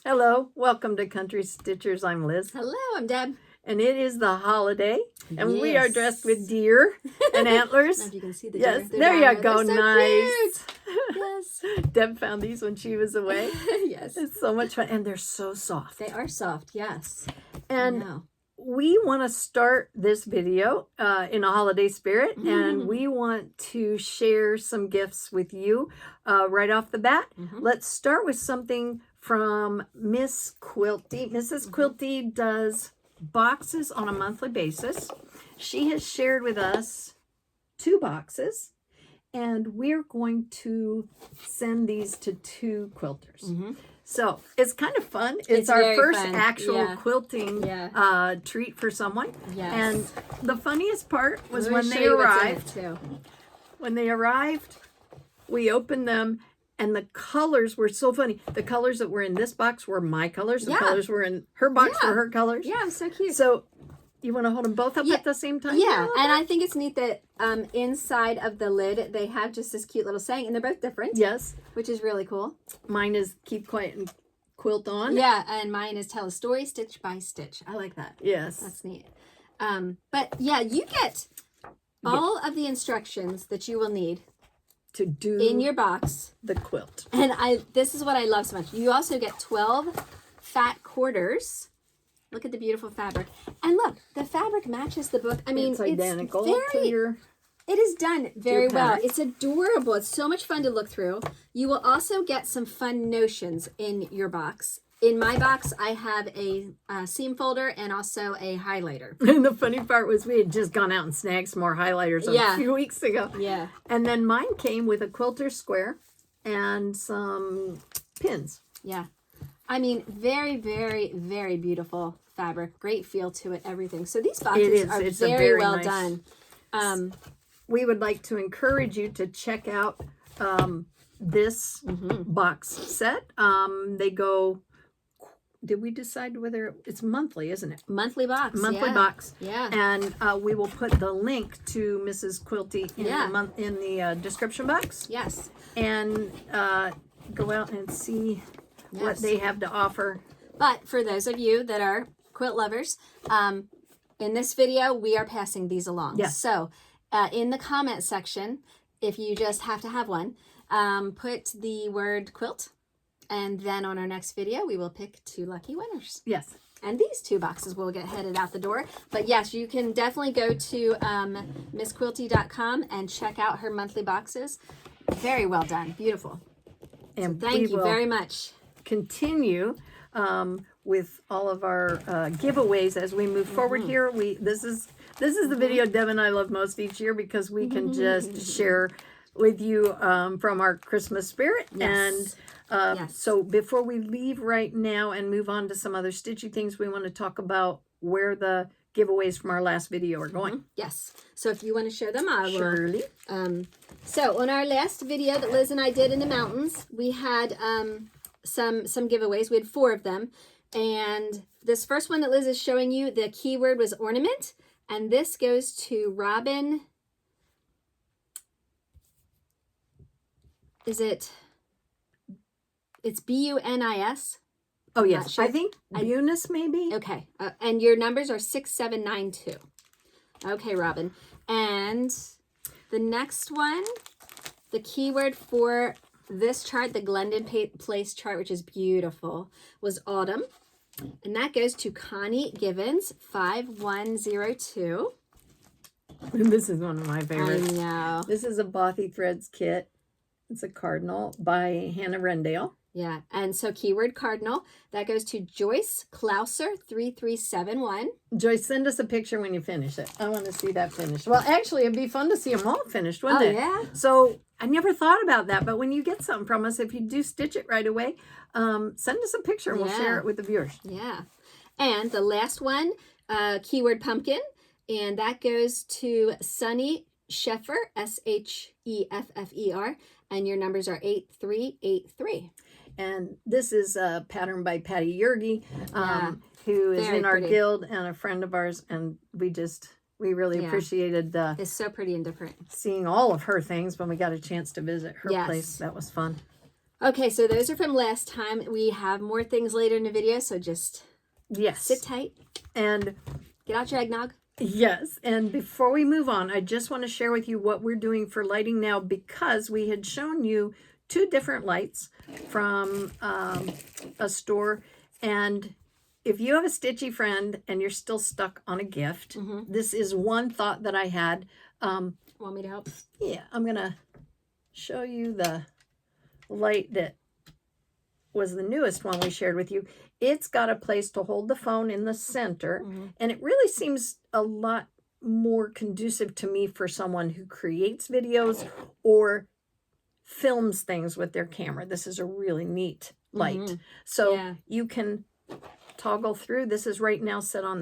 Hello, welcome to Country Stitchers. I'm Liz. Hello, I'm Deb. And it is the holiday, and we are Yes. dressed with deer and antlers. I don't know if you can see the Yes, deer. there you They're go, so nice. Cute. Yes. Deb found these when she was away. Yes. It's so much fun, and they're so soft. They are soft, yes. And No. we want to start this video in a holiday spirit, and we want to share some gifts with you right off the bat. Let's start with something from Miss Quilty. Mrs. Quilty does boxes on a monthly basis. She has shared with us 2 boxes, and we're going to send these to 2 quilters. So it's kind of fun. It's our first fun. actual quilting treat for someone. Yes. And the funniest part was Let me when show they you what's in it, arrived. too. When they arrived, we opened them, and the colors were so funny. The colors that were in this box were my colors. The colors were in her box were her colors. Yeah, so cute. So you want to hold them both up at the same time? Yeah, and I think it's neat that inside of the lid, they have just this cute little saying, and they're both different. Yes. Which is really cool. Mine is keep quiet and quilt on. Yeah, and mine is tell a story stitch by stitch. I like that. Yes. That's neat. But yeah, you get all of the instructions that you will need to do in your box. the quilt. And this is what I love so much. You also get 12 fat quarters. Look at the beautiful fabric. And look, the fabric matches the book. I mean, It's identical to your... It is done very well. pattern. It's adorable. It's so much fun to look through. You will also get some fun notions in your box. In my box, I have a seam folder and also a highlighter. And the funny part was we had just gone out and snagged some more highlighters a few weeks ago. Yeah. And then mine came with a quilter square and some pins. Yeah. I mean, very, very, very beautiful fabric. Great feel to it, everything. So these boxes are very well done. We would like to encourage you to check out this box set. They go... Did we decide whether it's monthly, isn't it? Monthly box. Monthly box. Yeah. And we will put the link to Mrs. Quilty in the description box. Yes. And go out and see what they have to offer. But for those of you that are quilt lovers, in this video, we are passing these along. Yes. So in the comment section, if you just have to have one, put the word quilt. And then on our next video, we will pick 2 lucky winners. Yes. And these 2 boxes will get headed out the door. But yes, you can definitely go to MissQuilty.com and check out her monthly boxes. Very well done. Beautiful. And so thank you very much. Continue with all of our giveaways as we move forward here. This is the video Deb and I love most each year because we can just share with you from our Christmas spirit. Yes. And so before we leave right now and move on to some other stitchy things, we want to talk about where the giveaways from our last video are going. Yes. So if you want to share them, I will. Surely. So on our last video that Liz and I did in the mountains, we had some giveaways. We had 4 of them. And this first one that Liz is showing you, the keyword was ornament. And this goes to Robin. It's B-U-N-I-S. Oh, yes. Sure. I think Bunis maybe. Okay. And your numbers are 6792. Okay, Robin. And the next one, the keyword for this chart, the Glendon Place chart, which is beautiful, was autumn. And that goes to Connie Givens, 5102. And this is one of my favorites. I know. This is a Bothy Threads kit. It's a cardinal by Hannah Rendale. Yeah, and so keyword cardinal, that goes to Joyce Klauser, 3371. Joyce, send us a picture when you finish it. I want to see that finished. Well, actually, it'd be fun to see them all finished, wouldn't it? Yeah. So I never thought about that, but when you get something from us, if you do stitch it right away, send us a picture and we'll share it with the viewers. Yeah. And the last one, keyword pumpkin, and that goes to Sunny Sheffer, S-H-E-F-F-E-R, and your numbers are 8383. And this is a pattern by Patty Yergi, who is in our guild and a friend of ours. And we really appreciated it's so pretty and different. Seeing all of her things when we got a chance to visit her place. That was fun. Okay, so those are from last time. We have more things later in the video, so just sit tight and get out your eggnog. Yes, and before we move on, I just want to share with you what we're doing for lighting now, because we had shown you 2 different lights from a store. And if you have a stitchy friend and you're still stuck on a gift, this is one thought that I had. Want me to help? Yeah, I'm going to show you the light that was the newest one we shared with you. It's got a place to hold the phone in the center, and it really seems a lot more conducive to me for someone who creates videos or films things with their camera. This is a really neat light. So you can toggle through. This is right now set on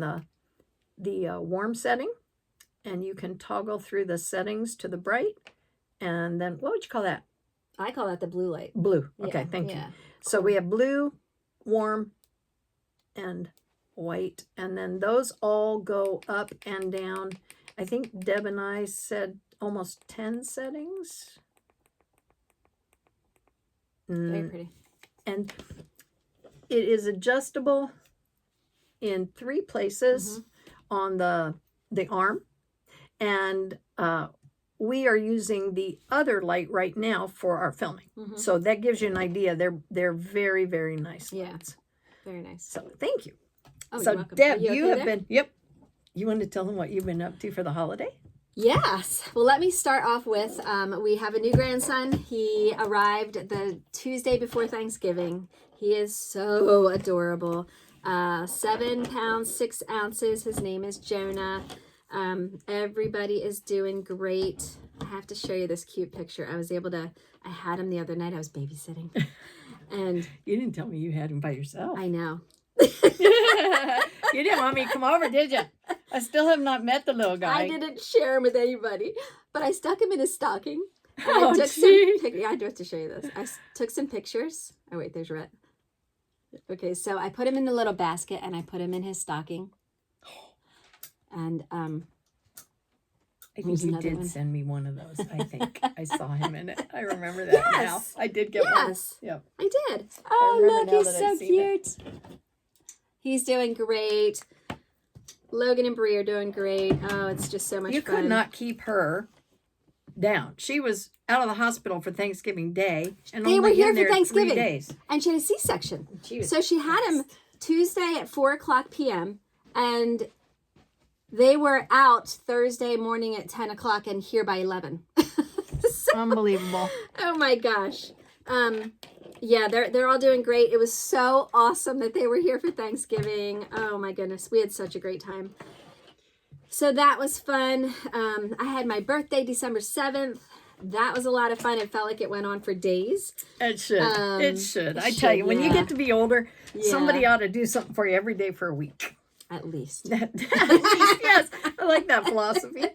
the warm setting, and you can toggle through the settings to the bright. And then, what would you call that? I call that the blue light. Blue. Okay, thank you. So we have blue, warm, and white. And then those all go up and down. I think Deb and I said almost 10 settings. Very pretty. And it is adjustable in 3 places on the arm. And we are using the other light right now for our filming. So that gives you an idea. They're very, very nice lights. Very nice. So thank you. Oh, so you're welcome. Deb, you you okay have been, you want to tell them what you've been up to for the holiday? Yes. Well, let me start off with, we have a new grandson. He arrived the Tuesday before Thanksgiving. He is so adorable. 7 pounds, 6 ounces. His name is Jonah. Everybody is doing great. I have to show you this cute picture. I had him the other night. I was babysitting. And you didn't tell me you had him by yourself. I know. You didn't want me to come over, did you? I still have not met the little guy. I didn't share him with anybody, but I stuck him in his stocking. And Oh, I do have to show you this. I took some pictures. Oh, wait, there's Rhett. Okay, so I put him in the little basket and I put him in his stocking. And I think you did send me one of those. I think I saw him in it. I remember that now. I did get one. Yep. I did. Oh, look, he's so cute. He's doing great. Logan and Bree are doing great. Oh, it's just so much fun. You could not keep her down. She was out of the hospital for Thanksgiving Day. And they were here for Thanksgiving. 3 days. And she had a C-section. So she had him Tuesday at 4:00 p.m. And they were out Thursday morning at 10 o'clock and here by 11. Unbelievable. Oh my gosh. Yeah, they're all doing great. It was so awesome that they were here for Thanksgiving. Oh my goodness. We had such a great time. So that was fun. I had my birthday December 7th. That was a lot of fun. It felt like it went on for days. It should. It should. I tell you, when you get to be older, somebody ought to do something for you every day for a week. At least. Yes, I like that philosophy.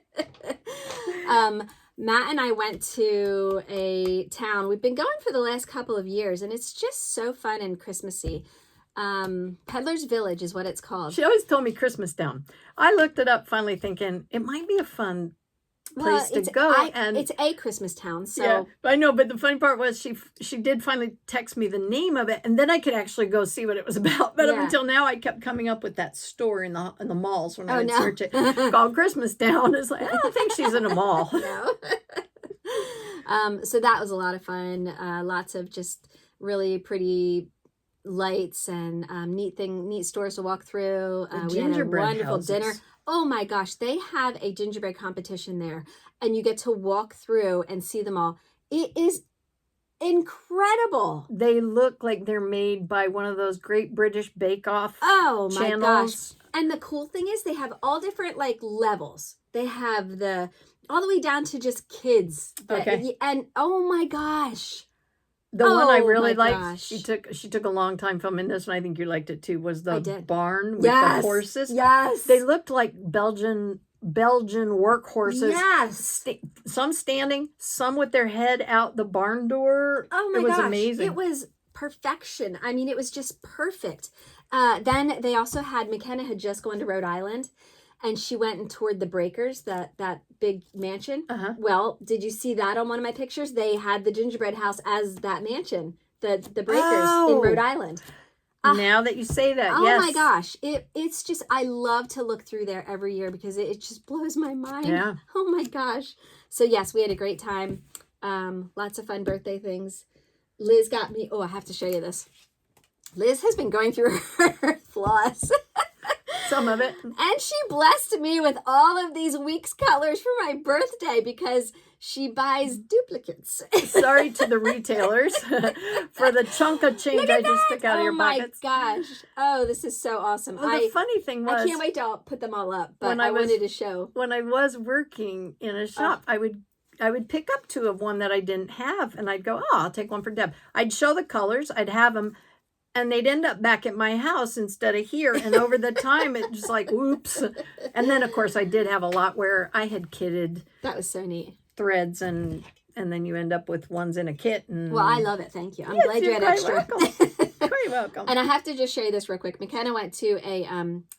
Matt and I went to a town. We've been going for the last couple of years, and it's just so fun and Christmassy. Peddler's Village is what it's called. She always told me Christmas Town. I looked it up finally thinking it might be a fun place to go. And it's a Christmas town. So yeah, I know, but the funny part was she did finally text me the name of it, and then I could actually go see what it was about. But up until now, I kept coming up with that store in the malls when I would search it called Christmas Town. It's like, I don't think she's in a mall. No. So that was a lot of fun. Lots of just really pretty lights and neat stores to walk through. We had a wonderful dinner. Oh my gosh, they have a gingerbread competition there, and you get to walk through and see them all. It is incredible. They look like they're made by one of those Great British Bake Off channels. My gosh. And the cool thing is they have all different levels. They have all the way down to just kids. And oh my gosh. The one I really liked, she took a long time filming this, and I think you liked it too, was the barn with the horses. Yes. They looked like Belgian work horses. Yes. Some standing, some with their head out the barn door. Oh my gosh. It was amazing. It was perfection. I mean, it was just perfect. Then they also had, McKenna had just gone to Rhode Island, and she went and toured the Breakers, that big mansion. Well, did you see that on one of my pictures? They had the gingerbread house as that mansion. the breakers in Rhode Island. Now that you say that, oh yes. my gosh, it's just, I love to look through there every year because it just blows my mind. Yeah. Oh my gosh. So yes, we had a great time. Lots of fun birthday things. Liz got me, I have to show you this. Liz has been going through her floss. Some of it. And she blessed me with all of these week's colors for my birthday because she buys duplicates. Sorry to the retailers for the chunk of change I just took out of your pockets. Oh my gosh. Oh, this is so awesome. Well, the funny thing was, I can't wait to put them all up, but I wanted to show. When I was working in a shop, I would pick up two of one that I didn't have, and I'd go, I'll take one for Deb. I'd show the colors, I'd have them, and they'd end up back at my house instead of here. And over the time, it just like, whoops. And then, of course, I did have a lot where I had kitted. That was so neat. Threads, and then you end up with ones in a kit. And well, I love it. Thank you. I'm glad you had extra. Quite welcome. And I have to just show you this real quick. McKenna went to a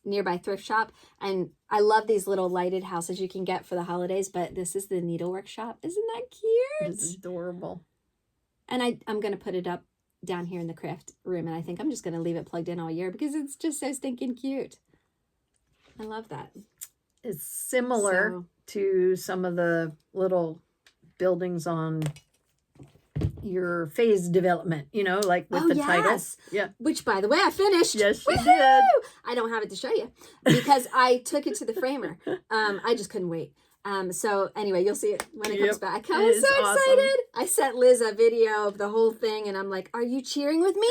nearby thrift shop, and I love these little lighted houses you can get for the holidays, but this is the needlework shop. Isn't that cute? It's adorable. And I'm going to put it up down here in the craft room, and I think I'm just going to leave it plugged in all year because it's just so stinking cute. I love that. It's similar to some of the little buildings on your phase development, like with the titles. Yeah. Which, by the way, I finished. Yes, you Woo-hoo! did. I don't have it to show you because I took it to the framer. I just couldn't wait. So anyway, you'll see it when it comes back. I was so excited. I sent Liz a video of the whole thing, and I'm like, "Are you cheering with me?"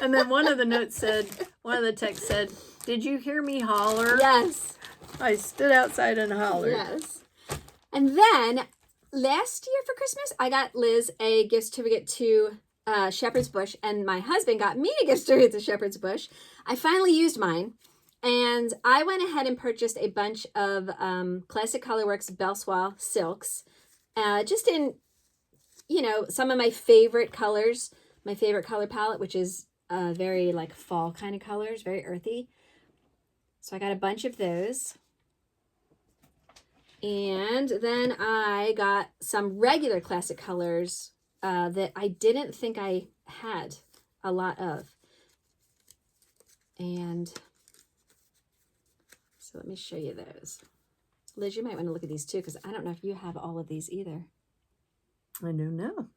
And then one of the texts said, "Did you hear me holler?" Yes. I stood outside and hollered. Yes. And then last year for Christmas, I got Liz a gift certificate to Shepherd's Bush, and my husband got me a gift certificate to Shepherd's Bush. I finally used mine. And I went ahead and purchased a bunch of Classic Colorworks Belsoir silks, just in, some of my favorite colors, my favorite color palette, which is very like fall kind of colors, very earthy. So I got a bunch of those. And then I got some regular Classic colors that I didn't think I had a lot of. And so let me show you those. Liz, you might want to look at these too, because I don't know if you have all of these either. I don't know.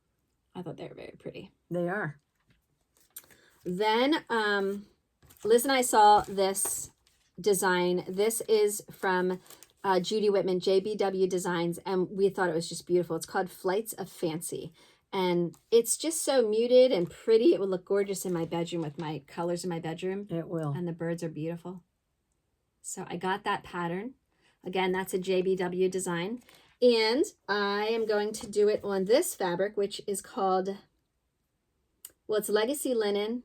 I thought they were very pretty. They are. Then Liz and I saw this design. This is from Judy Whitman, JBW Designs, and we thought it was just beautiful. It's called Flights of Fancy. And it's just so muted and pretty. It would look gorgeous in my bedroom with my colors in my bedroom. It will. And the birds are beautiful. So I got that pattern. Again, that's a JBW design. And I am going to do it on this fabric, which is called, it's Legacy Linen.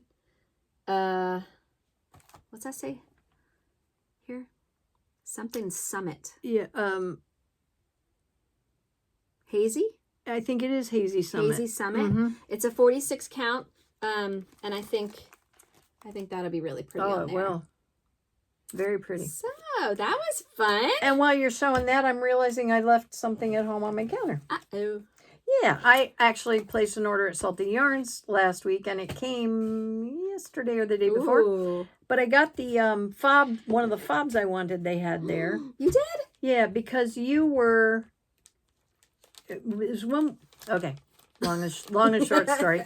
What's that say here? Something Summit. Yeah. Hazy? I think it is Hazy Summit. Hazy Summit. Mm-hmm. It's a 46 count. And I think that'll be really pretty on there. Oh, it will. Very pretty. So that was fun. And while you're showing that, I'm realizing I left something at home on my counter. Uh-oh. Yeah, I actually placed an order at Salty Yarns last week, and it came yesterday or the day before. Ooh. But I got the fob, one of the fobs I wanted they had there. You did? Yeah, because you were... It was one... Okay, long and short story.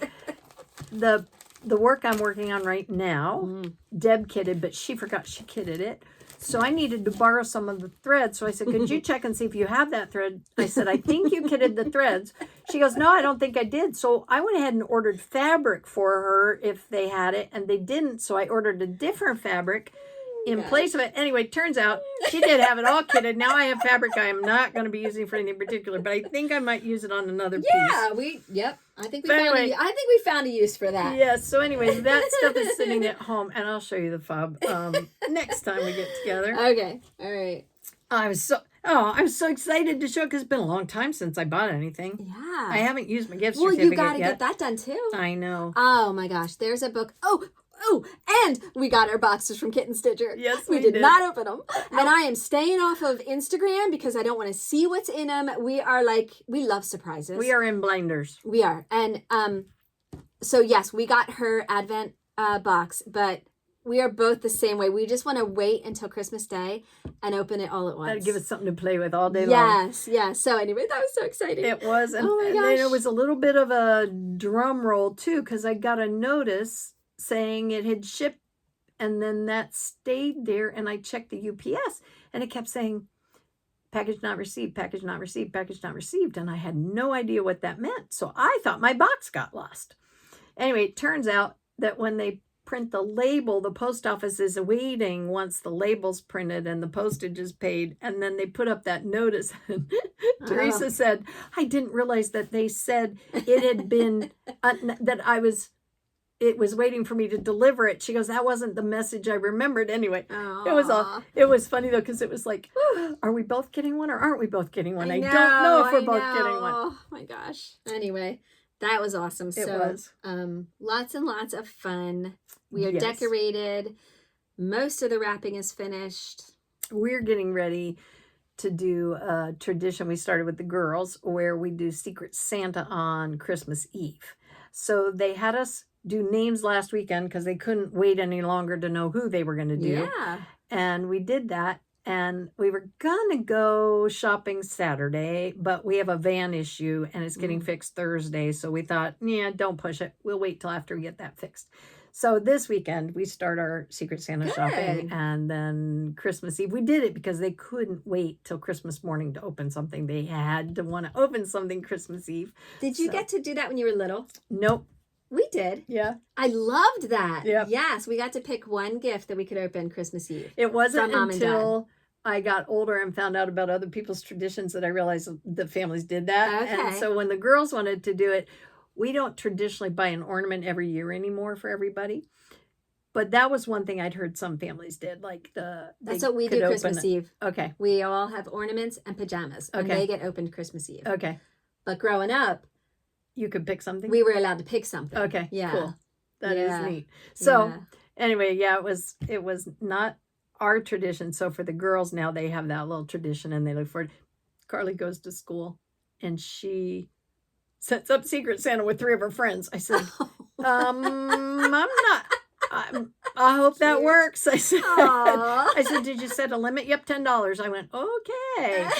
The work I'm working on right now, Deb kitted, but she forgot she kitted it. So I needed to borrow some of the threads. So I said, could you check and see if you have that thread? I said, I think you kitted the threads. She goes, no, I don't think I did. So I went ahead and ordered fabric for her if they had it, and they didn't. So I ordered a different fabric in place of it. Anyway, turns out she did have it all kitted. Now I have fabric I am not going to be using for anything particular, but I think I might use it on another piece. Yeah, I think we found a use for that. Yeah, so anyways, that stuff is sitting at home, and I'll show you the fob next time we get together. Okay, all right. I'm so excited to show because it's been a long time since I bought anything. Yeah. I haven't used my gift certificate yet. Well, you got to get that done too. I know. Oh my gosh, there's a book. Oh, and we got our boxes from Kit and Stitcher. Yes, we did not open them. And I am staying off of Instagram because I don't want to see what's in them. We love surprises. We are in blinders. We are. And so yes, we got her Advent box, but we are both the same way. We just want to wait until Christmas Day and open it all at once. That'd give us something to play with all day long. Yes. So anyway, that was so exciting. It was. And, oh my gosh. And then it was a little bit of a drum roll too, because I got a notice saying it had shipped, and then that stayed there, and I checked the UPS, and it kept saying, package not received, package not received, package not received, and I had no idea what that meant. So I thought my box got lost. Anyway, it turns out that when they print the label, the post office is waiting once the label's printed and the postage is paid, and then they put up that notice. And Teresa said, I didn't realize that they said it had been it was waiting for me to deliver it. She goes, that wasn't the message I remembered. Anyway, it was funny though, because it was like, are we both getting one or aren't we both getting one? I don't know if we're both getting one. Oh my gosh. Anyway, that was awesome. It was. Lots and lots of fun. We are decorated. Most of the wrapping is finished. We're getting ready to do a tradition we started with the girls where we do Secret Santa on Christmas Eve. So they had us do names last weekend because they couldn't wait any longer to know who they were going to do. Yeah. And we did that. And we were going to go shopping Saturday, but we have a van issue and it's getting fixed Thursday. So we thought, yeah, don't push it. We'll wait till after we get that fixed. So this weekend we start our Secret Santa shopping, and then Christmas Eve. We did it because they couldn't wait till Christmas morning to open something. They had to want to open something Christmas Eve. Did you get to do that when you were little? Nope. We did. Yeah. I loved that. Yep. Yes, we got to pick one gift that we could open Christmas Eve. It wasn't until I got older and found out about other people's traditions that I realized the families did that. Okay. And so when the girls wanted to do it, we don't traditionally buy an ornament every year anymore for everybody. But that was one thing I'd heard some families did. Like that's what we do Christmas Eve. Okay. We all have ornaments and pajamas. And they get opened Christmas Eve. Okay. But growing up, you could pick something? We were allowed to pick something. Okay. Yeah. Cool. That is neat. So anyway, it was not our tradition. So for the girls now, they have that little tradition and they look forward. Carly goes to school and she sets up Secret Santa with 3 of her friends. I said, I hope that works. I said, did you set a limit? Yep, $10. I went, okay.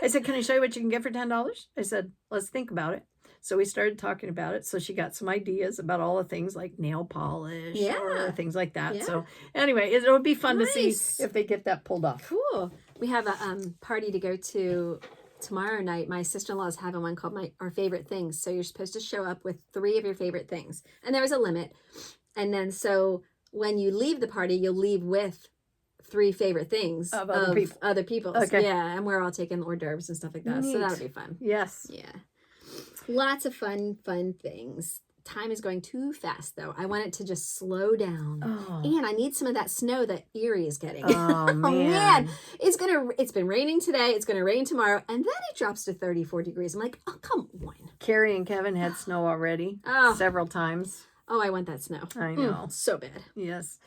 I said, can I show you what you can get for $10? I said, let's think about it. So we started talking about it. So she got some ideas about all the things like nail polish or things like that. Yeah. So anyway, it'll be fun to see if they get that pulled off. Cool. We have a party to go to tomorrow night. My sister-in-law is having one called Our Favorite Things. So you're supposed to show up with 3 of your favorite things. And there was a limit. And then so when you leave the party, you'll leave with 3 favorite things of other people. Okay. Yeah, and we're all taking hors d'oeuvres and stuff like that. Neat. So that'll be fun. Yes. Yeah. Lots of fun things. Time is going too fast, though. I want it to just slow down. Oh. And I need some of that snow that Erie is getting. Oh, man. It's been raining today. It's going to rain tomorrow. And then it drops to 34 degrees. I'm like, oh, come on. Carrie and Kevin had snow already several times. Oh, I want that snow. I know. So bad. Yes.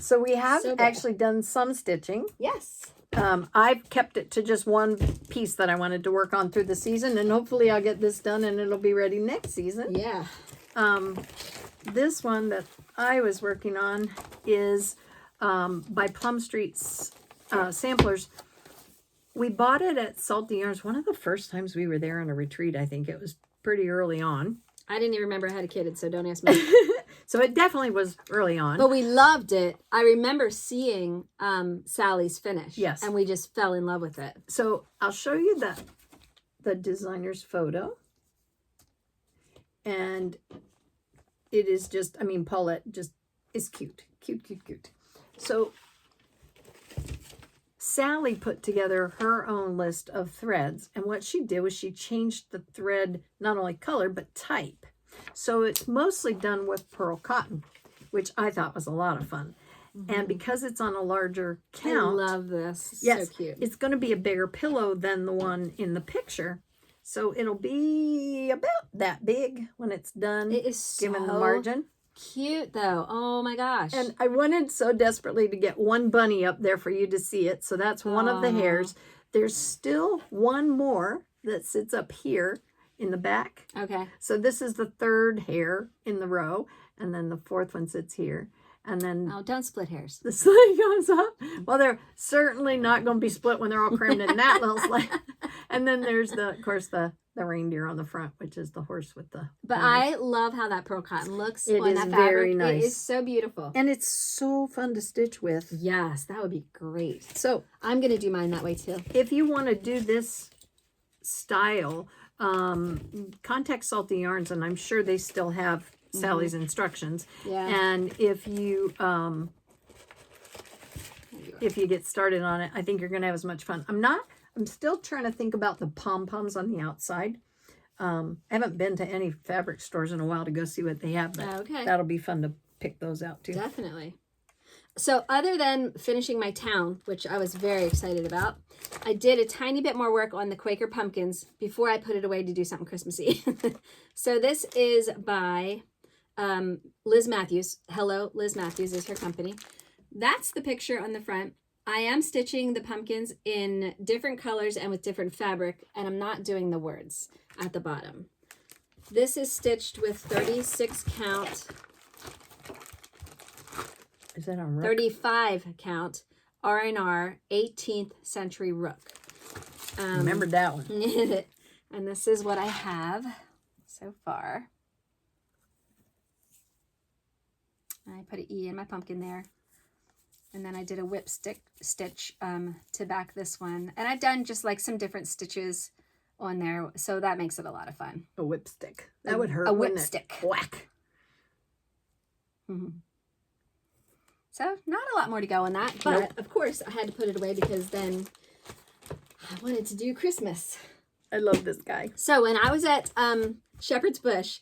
So we have actually done some stitching. Yes. I've kept it to just one piece that I wanted to work on through the season, and hopefully I'll get this done and it'll be ready next season. Yeah. This one that I was working on is by Plum Street's Samplers. We bought it at Salty Yarns. One of the first times we were there on a retreat, I think it was pretty early on. I didn't even remember I had a kid, so don't ask me. So it definitely was early on. But we loved it. I remember seeing Sally's finish. Yes. And we just fell in love with it. So I'll show you the designer's photo. And it is just, Paulette just is cute. Cute. So Sally put together her own list of threads. And what she did was she changed the thread, not only color, but type. So it's mostly done with pearl cotton, which I thought was a lot of fun. Mm-hmm. And because it's on a larger count. I love this. Yes, so cute. It's going to be a bigger pillow than the one in the picture. So it'll be about that big when it's done. It is given the margin. Cute though. Oh my gosh. And I wanted so desperately to get one bunny up there for you to see it. So that's one of the hairs. There's still one more that sits up here. in the back. Okay. So this is the third hair in the row, and then the fourth one sits here. And then Oh, don't split hairs. the sleigh goes up. Well, they're certainly not going to be split when they're all crammed in that little sleigh. And then there's of course, the reindeer on the front, which is the horse with the. But horns. I love how that pearl cotton looks It on is that very fabric. nice. It is so beautiful. And it's so fun to stitch with. Yes, that would be great. So I'm going to do mine that way too. if you want to do this style, contact Salty Yarns, and I'm sure they still have Sally's instructions. Yeah. And if you get started on it, I think you're going to have as much fun. I'm still trying to think about the pom-poms on the outside. I haven't been to any fabric stores in a while to go see what they have, but Okay. that'll be fun to pick those out too. Definitely. So other than finishing my town, which I was very excited about, I did a tiny bit more work on the Quaker pumpkins before I put it away to do something Christmassy. So this is by Liz Matthews. Hello, Liz Matthews is her company. That's the picture on the front. I am stitching the pumpkins in different colors and with different fabric, and I'm not doing the words at the bottom. This is stitched with 36 count, Is that on rook? 35 count R&R 18th century rook. Remember that one. And this is what I have so far. I put an E in my pumpkin there. And then I did a whip stitch to back this one. And I've done just like some different stitches on there. So that makes it a lot of fun. A whip stick. That would hurt. A whip wouldn't it? stick. Whack. Mm-hmm. So not a lot more to go on that. But Nope. of course I had to put it away because then I wanted to do Christmas. I love this guy. So when I was at Shepherd's Bush,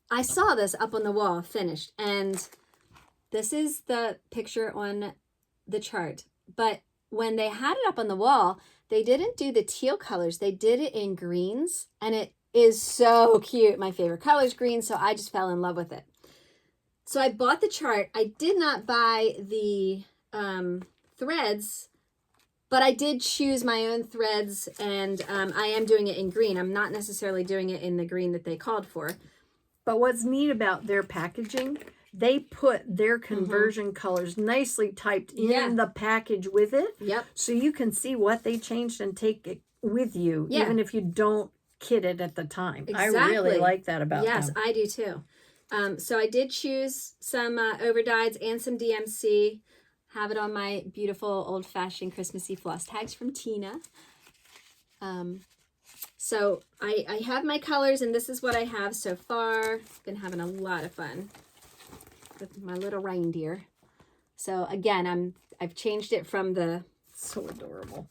I saw this up on the wall finished. And this is the picture on the chart. But when they had it up on the wall, they didn't do the teal colors. They did it in greens. And it is so cute. My favorite color is green. So I just fell in love with it. So I bought the chart. I did not buy the threads, but I did choose my own threads, and I am doing it in green. I'm not necessarily doing it in the green that they called for. But what's neat about their packaging, they put their conversion colors nicely typed in the package with it. Yep. So you can see what they changed and take it with you, even if you don't kit it at the time. Exactly. I really like that about them. Yes, I do too. So I did choose some overdyes and some DMC. Have it on my beautiful old-fashioned Christmassy floss tags from Tina. So I have my colors, and this is what I have so far. Been having a lot of fun with my little reindeer. So again, I've changed it from the So adorable.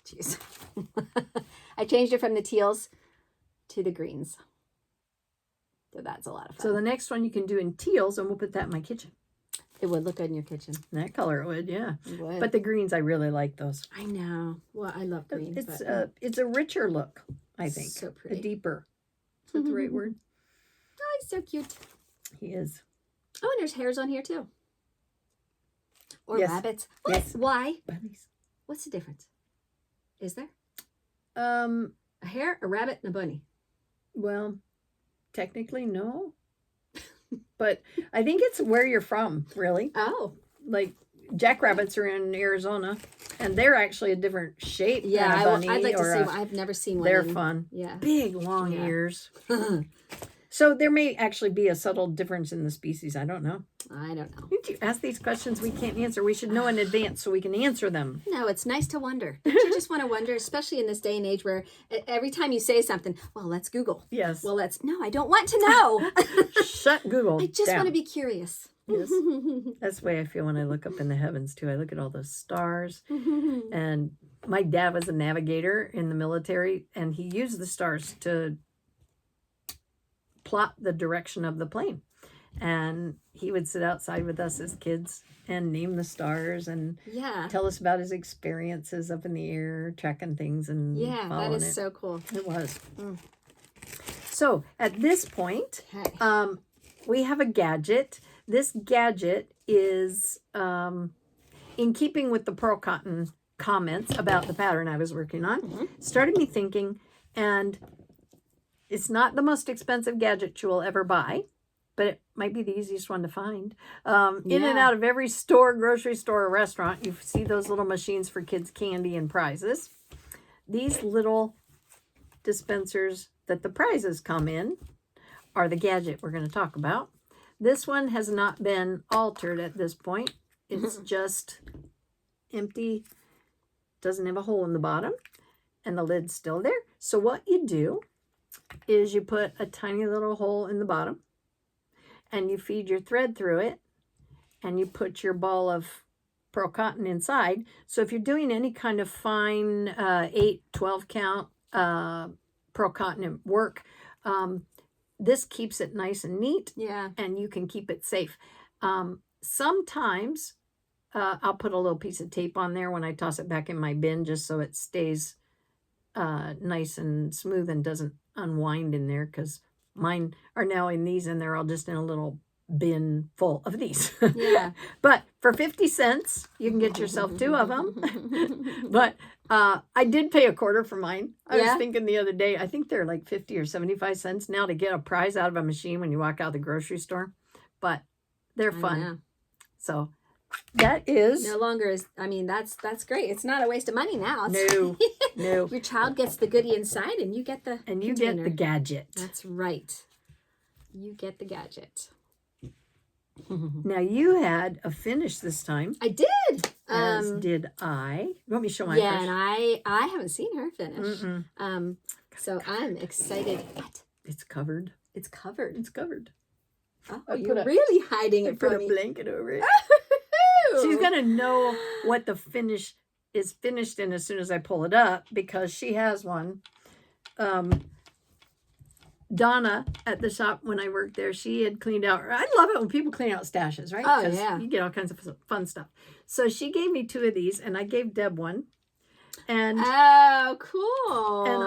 jeez. I changed it from the teals to the greens. So that's a lot of fun. So the next one you can do in teals, and we'll put that in my kitchen. It would look good in your kitchen. That color it would, yeah. It would. But the greens, I really like those. I know. Well, I love green. It's a richer look, I think. So pretty. A deeper. Is that the right word? Oh, he's so cute. He is. Oh, and there's hairs on here too. Or Yes. rabbits. What? Yes. Why? Bunnies. What's the difference? Is there? Um, A hare, a rabbit, and a bunny. well, technically no. But I think it's where you're from, really. Oh. Like jackrabbits are in Arizona, and they're actually a different shape Yeah, than a bunny. I'd like to or see a- one. I've never seen one. They're in- fun. Yeah. Big, long Yeah. ears. So there may actually be a subtle difference in the species. I don't know. I don't know. Did you ask these questions we can't answer? We should know in advance so we can answer them. No, it's nice to wonder. Don't you just want to wonder, especially in this day and age where every time you say something, well, let's Google. Yes. Well, no, I don't want to know. Shut Google I just down. want to be curious. Yes. That's the way I feel when I look up in the heavens, too. I look at all those stars. And my dad was a navigator in the military, and he used the stars to plot the direction of the plane. And he would sit outside with us as kids and name the stars and Yeah. tell us about his experiences up in the air, tracking things and Yeah, that following is it. so cool. It was. Mm. So at this point, Okay. we have a gadget. This gadget is in keeping with the pearl cotton comments about the pattern I was working on. Started me thinking, And it's not the most expensive gadget you will ever buy, but it might be the easiest one to find. In and out of every store, grocery store, or restaurant, you see those little machines for kids' candy and prizes. These little dispensers that the prizes come in are the gadget we're going to talk about. This one has not been altered at this point. It's just empty, doesn't have a hole in the bottom, and the lid's still there. So what you do is you put a tiny little hole in the bottom, and you feed your thread through it, and you put your ball of pearl cotton inside. So if you're doing any kind of fine 8, 12 count pearl cotton work, this keeps it nice and neat, and you can keep it safe. Sometimes I'll put a little piece of tape on there when I toss it back in my bin, just so it stays nice and smooth and doesn't unwind in there, because mine are now in these and they're all just in a little bin full of these. But for 50 cents, you can get yourself 2 of them. But I did pay $0.25 for mine. I was thinking the other day, I think they're like 50 or 75 cents now to get a prize out of a machine when you walk out of the grocery store. But they're fun. So that is no longer is. I mean, that's great. It's not a waste of money now. No. Your child gets the goodie inside, and you get the you get the gadget. That's right. You get the gadget. Now you had a finish this time. I did. As did I. You want me to show my and I haven't seen her finish. So I'm excited. What? It's covered. It's covered. It's covered. Oh, you're really hiding it from me. Put a blanket over it. She's gonna know what the finish is finished in as soon as I pull it up, because she has one. Donna at the shop when I worked there, she had cleaned out. I love it when people clean out stashes, right? Oh, yeah. You get all kinds of fun stuff. So she gave me 2 of these, and I gave Deb one. And oh, cool. And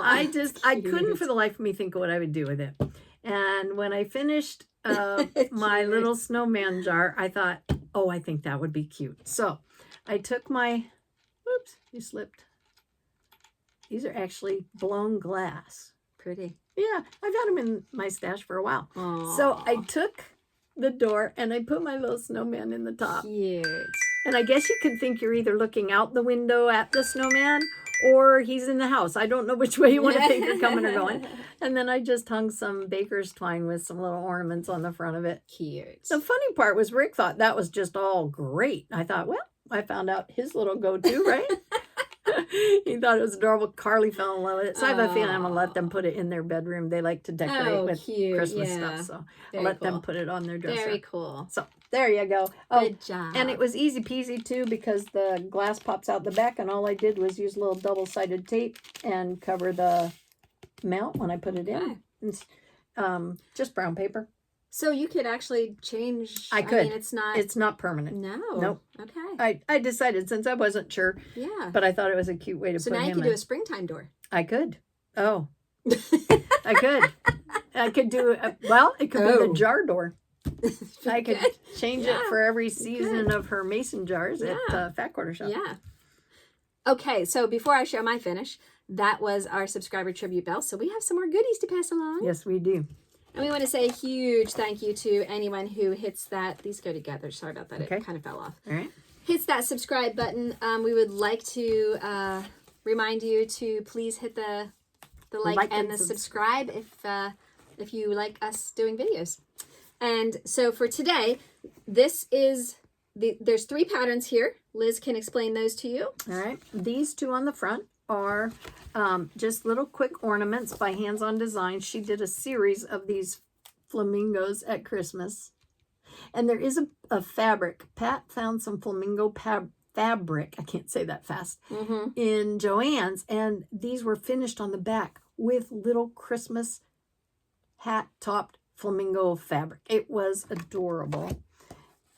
I couldn't for the life of me think of what I would do with it. And when I finished my little snowman jar, I thought, oh, I think that would be cute. So I took my, whoops, you slipped. These are actually blown glass. Pretty. Yeah, I've had them in my stash for a while. Aww. So I took the door and I put my little snowman in the top. Cute. And I guess you could think you're either looking out the window at the snowman or he's in the house. I don't know which way you want to think you're coming or going. And then I just hung some baker's twine with some little ornaments on the front of it. Cute. The funny part was Rick thought that was just all great. I thought, well, I found out his little go-to, right? He thought it was adorable. Carly fell in love with it. So I have a feeling I'm going to let them put it in their bedroom. They like to decorate with Christmas stuff. So I'll let them put it on their dresser. Very cool. So there you go. Oh, good job. And it was easy peasy too, because the glass pops out the back, and all I did was use a little double-sided tape and cover the mount when I put it in. It's, just brown paper. So you could actually change. I could. I mean, it's not permanent. No. Nope. Okay. I decided, since I wasn't sure. Yeah. But I thought it was a cute way to put him in. So now you could do a springtime door. I could. Oh. I could. I could do it. Well, it could be the jar door. I could change it for every season of her mason jars at Fat Quarter Shop. Yeah. Okay, so before I show my finish, that was our subscriber tribute bell. So we have some more goodies to pass along. Yes, we do. And we want to say a huge thank you to anyone who hits that. These go together. Sorry about that. Okay. It kind of fell off. All right. Hits that subscribe button. We would like to remind you to please hit the like and the subscribe if you like us doing videos. And so for today, this is there's 3 patterns here. Liz can explain those to you. All right. These 2 on the front are just little quick ornaments by Hands On Design. She did a series of these flamingos at Christmas. And there is a fabric. Pat found some flamingo fabric, I can't say that fast, in Joann's. And these were finished on the back with little Christmas hat-topped flamingo fabric. It was adorable.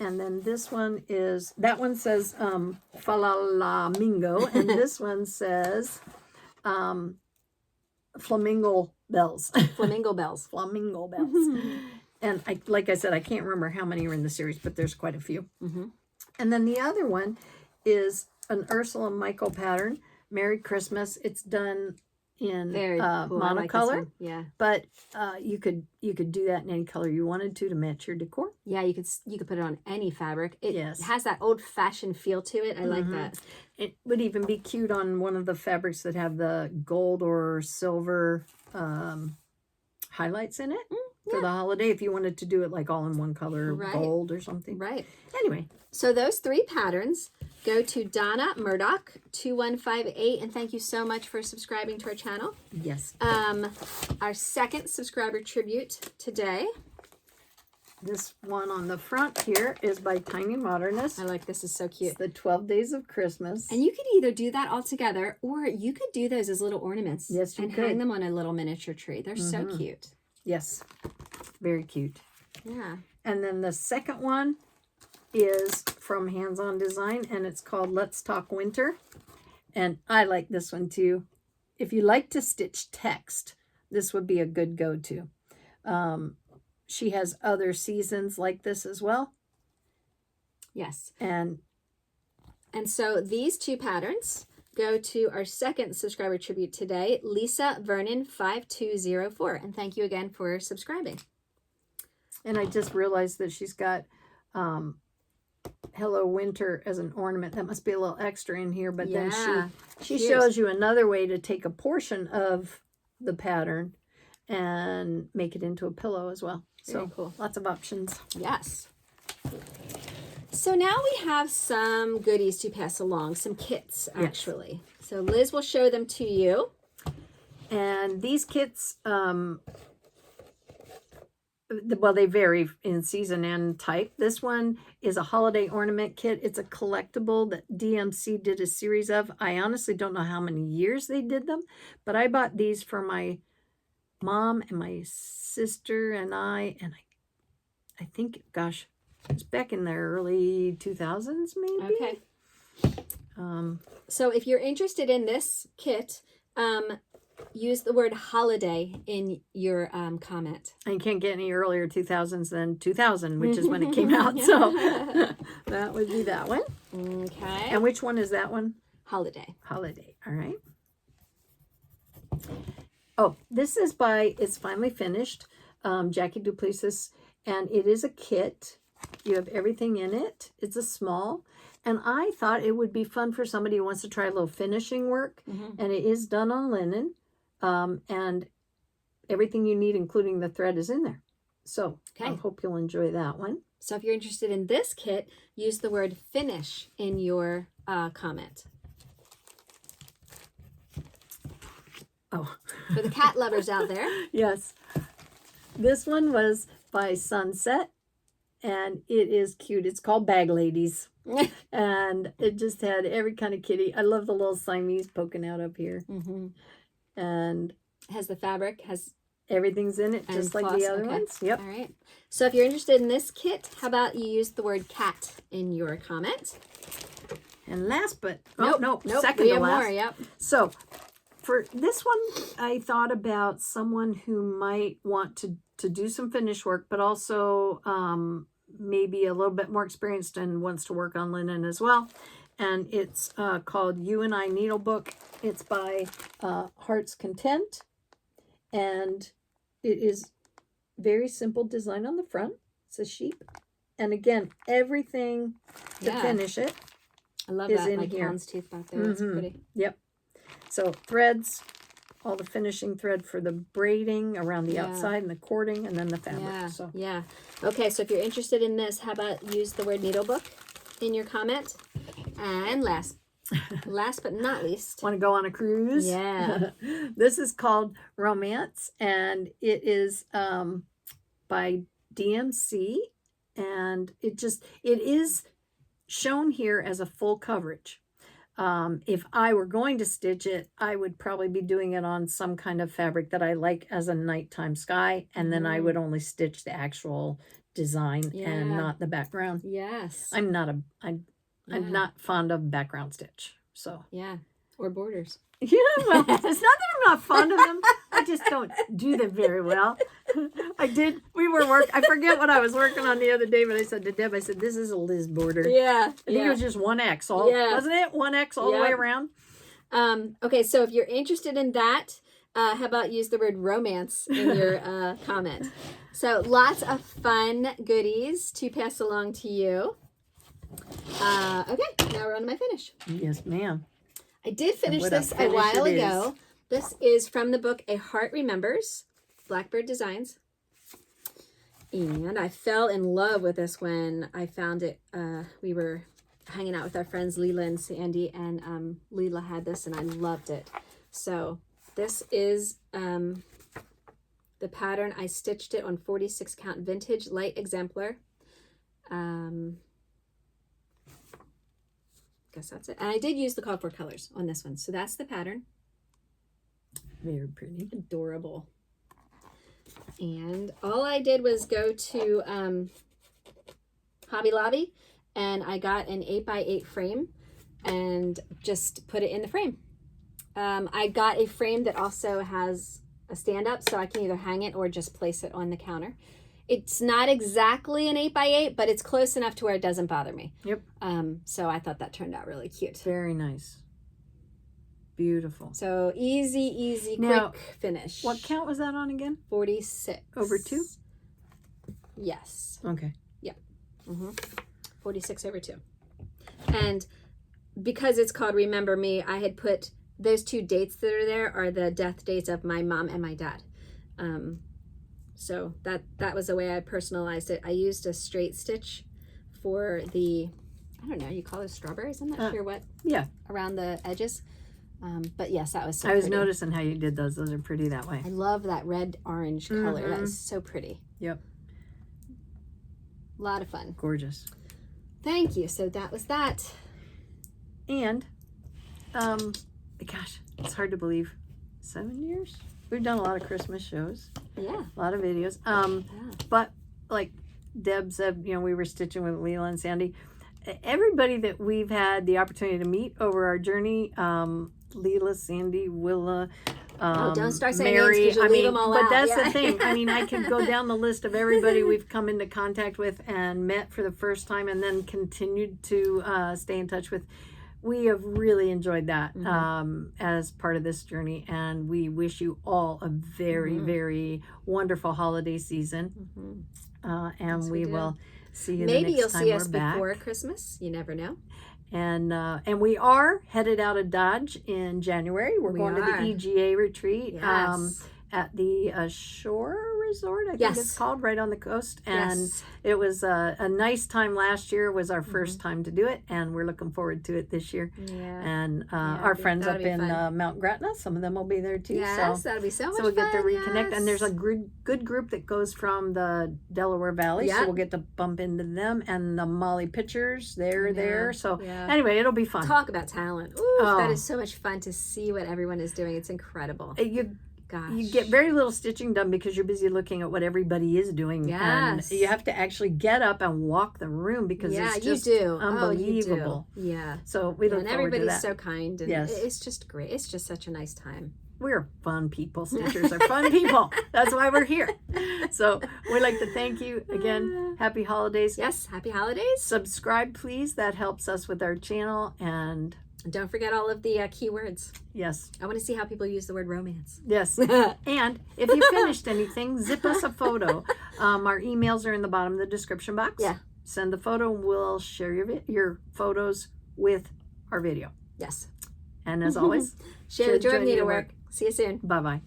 And then this one is, that one says Falalamingo, and this one says Flamingo Bells. Flamingo bells. Flamingo Bells. And like I said, I can't remember how many are in the series, but there's quite a few. And then the other one is an Ursula Michael pattern, Merry Christmas. It's done in Very cool. I like this monocolor. one. Yeah. But you could do that in any color you wanted to match your decor. Yeah, you could put it on any fabric. It Yes. has that old-fashioned feel to it. I like that. It would even be cute on one of the fabrics that have the gold or silver highlights in it for the holiday. If you wanted to do it like all in one color, gold or something. Right. Anyway. So those 3 patterns go to Donna Murdoch 2158, and thank you so much for subscribing to our channel. Yes. Our second subscriber tribute today. This one on the front here is by Tiny Modernist. I like this. Is so cute. It's the 12 Days of Christmas. And you could either do that all together, or you could do those as little ornaments. Yes, you and could. hang them on a little miniature tree. They're so cute. Yes. Very cute. Yeah. And then the second one is from Hands On Design, and it's called Let's Talk Winter. And I like this one too. If you like to stitch text, this would be a good go-to. She has other seasons like this as well. Yes. And so these 2 patterns go to our second subscriber tribute today, Lisa Vernon 5204. And thank you again for subscribing. And I just realized that she's got Hello Winter as an ornament. That must be a little extra in here, but then she shows you another way to take a portion of the pattern and make it into a pillow as well. Very So cool. Lots of options. Yes. So now we have some goodies to pass along, some kits actually. So Liz will show them to you. And these kits, well, they vary in season and type. This one is a holiday ornament kit. It's a collectible that DMC did a series of. I honestly don't know how many years they did them, but I bought these for my mom and my sister and I think, gosh, it's back in the early 2000s maybe. Okay. So if you're interested in this kit, use the word holiday in your comment. And you can't get any earlier 2000s than 2000, which is when it came out. So that would be that one. Okay. And which one is that one? Holiday. Holiday. All right. Oh, this is by It's Finally Finished, Jackie Duplessis, and it is a kit. You have everything in it. It's a small, and I thought it would be fun for somebody who wants to try a little finishing work, and it is done on linen, and everything you need, including the thread, is in there. So I hope you'll enjoy that one. So if you're interested in this kit, use the word finish in your comment. Oh. For the cat lovers out there. Yes. This one was by Sunset, and it is cute. It's called Bag Ladies. And it just had every kind of kitty. I love the little Siamese poking out up here. And has the fabric, has everything's in it, just like the other ones. Yep. All right. So if you're interested in this kit, how about you use the word cat in your comment? And last but nope, second we to have last. more, yep. So for this one, I thought about someone who might want to do some finish work, but also maybe a little bit more experienced and wants to work on linen as well. And it's called You and I Needlebook. It's by Heart's Content. And it is very simple design on the front. It's a sheep. And again, everything to finish it. I love is that, in like here. houndstooth back there. That's pretty. Yep. So threads, all the finishing thread for the braiding around the outside and the cording, and then the fabric. Yeah. Okay, so if you're interested in this, how about use the word needlebook in your comment? And last but not least, Want to go on a cruise? Yeah. This is called Romance, and it is by DMC, and it is shown here as a full coverage. If I were going to stitch it, I would probably be doing it on some kind of fabric that I like as a nighttime sky, and then I would only stitch the actual design and not the background. Yes. I'm not fond of background stitch. So yeah, or borders. Yeah, well, it's not that I'm not fond of them. I just don't do them very well. I forget what I was working on the other day, but I said to Deb, this is a Liz border. Yeah. I think it was just 1X, wasn't it? 1X all the way around. Okay, so if you're interested in that, how about use the word romance in your comment? So lots of fun goodies to pass along to you. Okay, now we're on to my finish. Yes, ma'am. I did finish this a while ago. This is from the book A Heart Remembers, Blackbird Designs. And I fell in love with this when I found it. We were hanging out with our friends Leela and Sandy, and Leela had this and I loved it. So this is the pattern. I stitched it on 46 count vintage light exemplar. Guess that's it. And I did use the called for colors on this one. So that's the pattern. Very pretty. Adorable. And all I did was go to Hobby Lobby, and I got an 8x8 frame and just put it in the frame. I got a frame that also has a stand up, so I can either hang it or just place it on the counter. It's not exactly an 8x8, but it's close enough to where it doesn't bother me. Yep. So I thought that turned out really cute. Very nice. Beautiful. So easy, now, quick finish. What count was that on again? 46. Over 2? Yes. Okay. Yeah. 46 over 2. And because it's called Remember Me, I had put those 2 dates that are there are the death dates of my mom and my dad. So that was the way I personalized it. I used a straight stitch for the, I don't know, you call those strawberries? I'm not sure what. Yeah. Around the edges. But yes, that was so I was pretty. noticing how you did those. Those are pretty that way. I love that red-orange color. That is so pretty. Yep. A lot of fun. Gorgeous. Thank you. So that was that. And, gosh, it's hard to believe. 7 years? We've done a lot of Christmas shows. Yeah. A lot of videos. But like Deb said, you know, we were stitching with Leela and Sandy. Everybody that we've had the opportunity to meet over our journey, Leela, Sandy, Willa, don't start saying Mary. names 'cause you'll leave them all but out. that's Yeah. the thing. I mean, I could go down the list of everybody we've come into contact with and met for the first time, and then continued to stay in touch with. We have really enjoyed that as part of this journey, and we wish you all a very, very wonderful holiday season. And yes, we will see you. Maybe the next you'll time see us back. before Christmas. You never know. And we are headed out of Dodge in January. We're going to the EGA retreat at the Shore Resort, I think it's called, right on the coast. And it was a nice time last year. Was our first time to do it, and we're looking forward to it this year. And our friends up in Mount Gretna, some of them will be there too. Yes, that'll be so much fun. So we'll get to reconnect. And there's a good group that goes from the Delaware Valley, so we'll get to bump into them. And the Molly Pitchers, they're there. So anyway, it'll be fun. Talk about talent. Ooh, that is so much fun to see what everyone is doing. It's incredible. You get very little stitching done because you're busy looking at what everybody is doing. Yes. And you have to actually get up and walk the room because it's just unbelievable. Yeah. So we look and forward to that. everybody's so kind. And it's just great. It's just such a nice time. We're fun people. Stitchers are fun people. That's why we're here. So we'd like to thank you again. Happy holidays. Yes. Happy holidays. Subscribe, please. That helps us with our channel. And don't forget all of the keywords. Yes. I want to see how people use the word romance. Yes. And if you finished anything, zip us a photo. Our emails are in the bottom of the description box. Yeah. Send the photo. We'll share your photos with our video. Yes. And as always, share the joy of needlework. See you soon. Bye-bye.